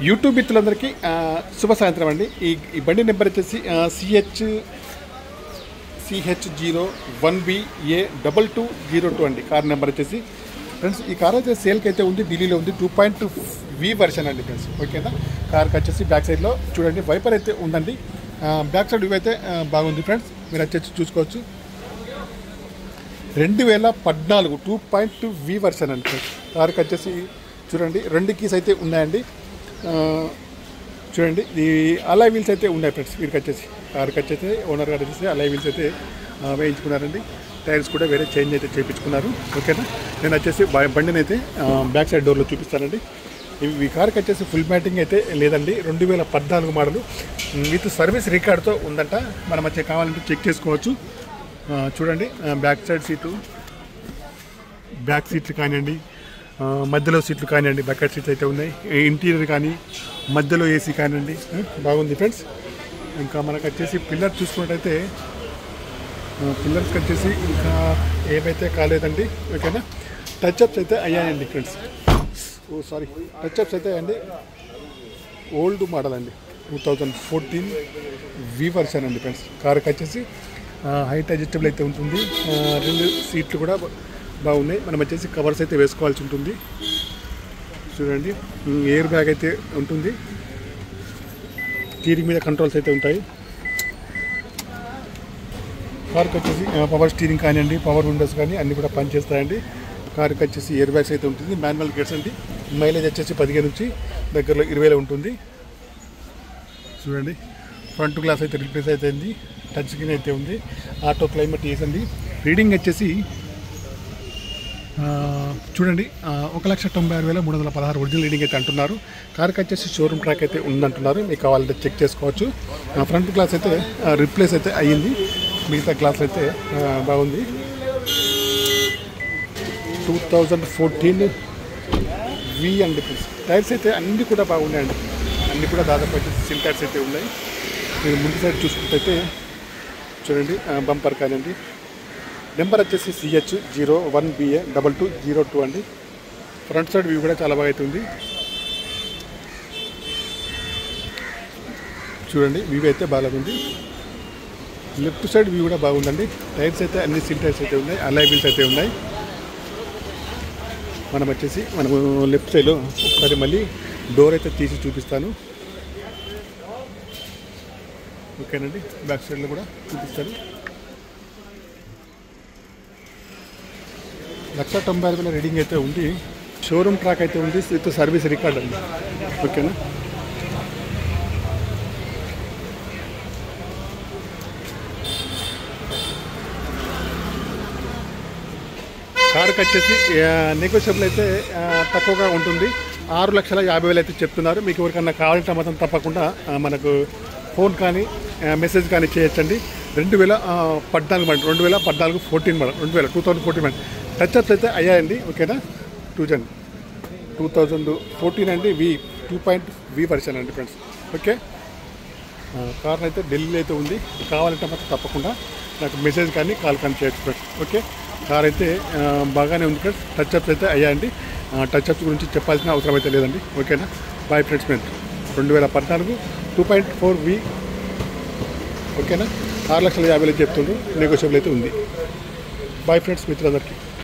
YouTube మిత్రులందరికీ శుభ సాయంత్రం అండి. ఈ బండి నెంబర్ వచ్చేసి CH01BA2202 అండి. కార్ నెంబర్ వచ్చేసి ఫ్రెండ్స్ ఈ కార్ అయితే సేల్కి అయితే ఉంది, ఢిల్లీలో ఉంది. 2.2V వర్షన్ అండి ఫ్రెండ్స్. ఓకేనా, కార్కి వచ్చేసి బ్యాక్ సైడ్లో చూడండి వైపర్ అయితే ఉందండి. బ్యాక్ సైడ్ వ్యూ అయితే బాగుంది ఫ్రెండ్స్, మీరు వచ్చేసి చూసుకోవచ్చు. 2014 2.2V వర్షన్ అండి ఫ్రెండ్స్. కార్కి వచ్చేసి చూడండి 2 కీస్ అయితే ఉన్నాయండి. చూడండి ఈ అలాయ్ వీల్స్ అయితే ఉన్నాయి ఫ్రెండ్స్. వీరికి వచ్చేసి కార్కి వచ్చేసి ఓనర్ గారు వచ్చేసి అలాయ్ వీల్స్ అయితే వేయించుకున్నారండి. టైర్స్ కూడా వేరే చేంజ్ అయితే చేయించుకున్నారు. ఓకేనా, నేను వచ్చేసి బండిని అయితే బ్యాక్ సైడ్ డోర్లో చూపిస్తానండి. ఈ కార్కి వచ్చేసి ఫుల్ మ్యాటింగ్ అయితే లేదండి. 2014 మోడలు విత్ సర్వీస్ రికార్డ్తో ఉందంట. మనం వచ్చి కావాలంటే చెక్ చేసుకోవచ్చు. చూడండి బ్యాక్ సైడ్ బ్యాక్ సీట్లు కానివ్వండి, మధ్యలో సీట్లు కానివ్వండి, బకెట్ సీట్స్ అయితే ఉన్నాయి. ఇంటీరియర్ కానీ మధ్యలో ఏసీ కానివ్వండి బాగుంది ఫ్రెండ్స్. ఇంకా మనకు వచ్చేసి పిల్లర్ చూసుకున్నట్టయితే పిల్లర్స్కి వచ్చేసి ఇంకా ఏమైతే కాలేదండి. ఓకేనా, టచ్అప్స్ అయితే అయ్యాయండి ఫ్రెండ్స్. టచ్అప్స్ అయితే అండి. ఓల్డ్ మోడల్ అండి, 2014V వర్షన్ అండి ఫ్రెండ్స్. కార్కి వచ్చేసి హైట్ అడ్జస్టబుల్ అయితే ఉంటుంది. 2 సీట్లు కూడా బాగున్నాయి. మనం వచ్చేసి కవర్స్ అయితే వేసుకోవాల్సి ఉంటుంది. చూడండి ఎయిర్ బ్యాగ్ అయితే ఉంటుంది. స్టీరింగ్ మీద కంట్రోల్స్ అయితే ఉంటాయి. కార్కి వచ్చేసి పవర్ స్టీరింగ్ కానివ్వండి, పవర్ విండోస్ కానీ అన్నీ కూడా పనిచేస్తాయండి. కార్కి వచ్చేసి ఎయిర్ బ్యాగ్స్ అయితే ఉంటుంది. మాన్యువల్ గేర్స్ అండి. మైలేజ్ వచ్చేసి 15 నుంచి దగ్గరలో 20లో ఉంటుంది. చూడండి ఫ్రంట్ గ్లాస్ అయితే రిప్లేస్ అయితే ఉంది. టచ్ స్క్రీన్ అయితే ఉంది. Auto climate వేసండి. రీడింగ్ వచ్చేసి చూడండి 1,96,316 ఒరిజినల్ రీడింగ్ అయితే అంటున్నారు. కార్కి వచ్చేసి షోరూమ్ ట్రాక్ అయితే ఉందంటున్నారు. మీకు కావాలంటే చెక్ చేసుకోవచ్చు. ఫ్రంట్ గ్లాస్ అయితే రిప్లేస్ అయితే అయ్యింది. మిగతా గ్లాస్ అయితే బాగుంది. 2014V అండి ఫ్రెండ్స్. టైర్స్ అయితే అన్నీ కూడా బాగున్నాయండి. అన్నీ కూడా దాదాపు వచ్చేసి సిల్ టైర్స్ అయితే ఉన్నాయి. మీరు ముందు సైడ్ చూసుకుంటే చూడండి బంపర్ కానివ్వండి. నెంబర్ వచ్చేసి CH01BA2202 అండి. ఫ్రంట్ సైడ్ వ్యూ కూడా చాలా బాగా అయితే ఉంది. చూడండి వ్యూ అయితే బాగుంది. లెఫ్ట్ సైడ్ వ్యూ కూడా బాగుందండి. టైర్స్ అయితే అన్ని సీల్ టైర్స్ అయితే ఉన్నాయి. అలాయ్ వీల్స్ అయితే ఉన్నాయి. మనము లెఫ్ట్ సైడ్లో ఒకసారి మళ్ళీ డోర్ అయితే తీసి చూపిస్తాను. ఓకేనండి, బ్యాక్ సైడ్లో కూడా చూపిస్తాను. 1,95,000 రీడింగ్ అయితే ఉంది. షోరూమ్ ట్రాక్ అయితే ఉంది విత్ సర్వీస్ రికార్డ్ అండి. ఓకేనా, కార్కి వచ్చేసి నెగోషియబుల్ అయితే తక్కువగా ఉంటుంది. 6,50,000 అయితే చెప్తున్నారు. మీకు ఎవరికన్నా కావాలంటే మాత్రం తప్పకుండా మనకు ఫోన్ కానీ మెసేజ్ కానీ చేయొచ్చండి. 2014 మోడల్, 2014 14 మోడల్, 2014 మోడల్. టచ్అప్స్ అయితే అయ్యాయండి. ఓకేనా, 2014 అండి. 2.V వర్షన్ అండి ఫ్రెండ్స్. ఓకే, కార్ అయితే ఢిల్లీలో అయితే ఉంది. కావాలంటే మాత్రం తప్పకుండా నాకు మెసేజ్ కానీ కాల్ కానీ చేయొచ్చు ఫ్రెండ్స్. ఓకే, కార్ అయితే బాగానే ఉంది ఫ్రెండ్స్. టచ్అప్స్ అయితే అయ్యాయండి. టచ్అప్స్ గురించి చెప్పాల్సిన అవసరం అయితే లేదండి. ఓకేనా, బాయ్ ఫ్రెండ్స్. మేము 2014 2.4V. ఓకేనా, 6,50,000 చెప్తుండ్రు. నెగోషియబుల్ అయితే ఉంది. బాయ్ ఫ్రెండ్స్ మిత్రులందరికీ.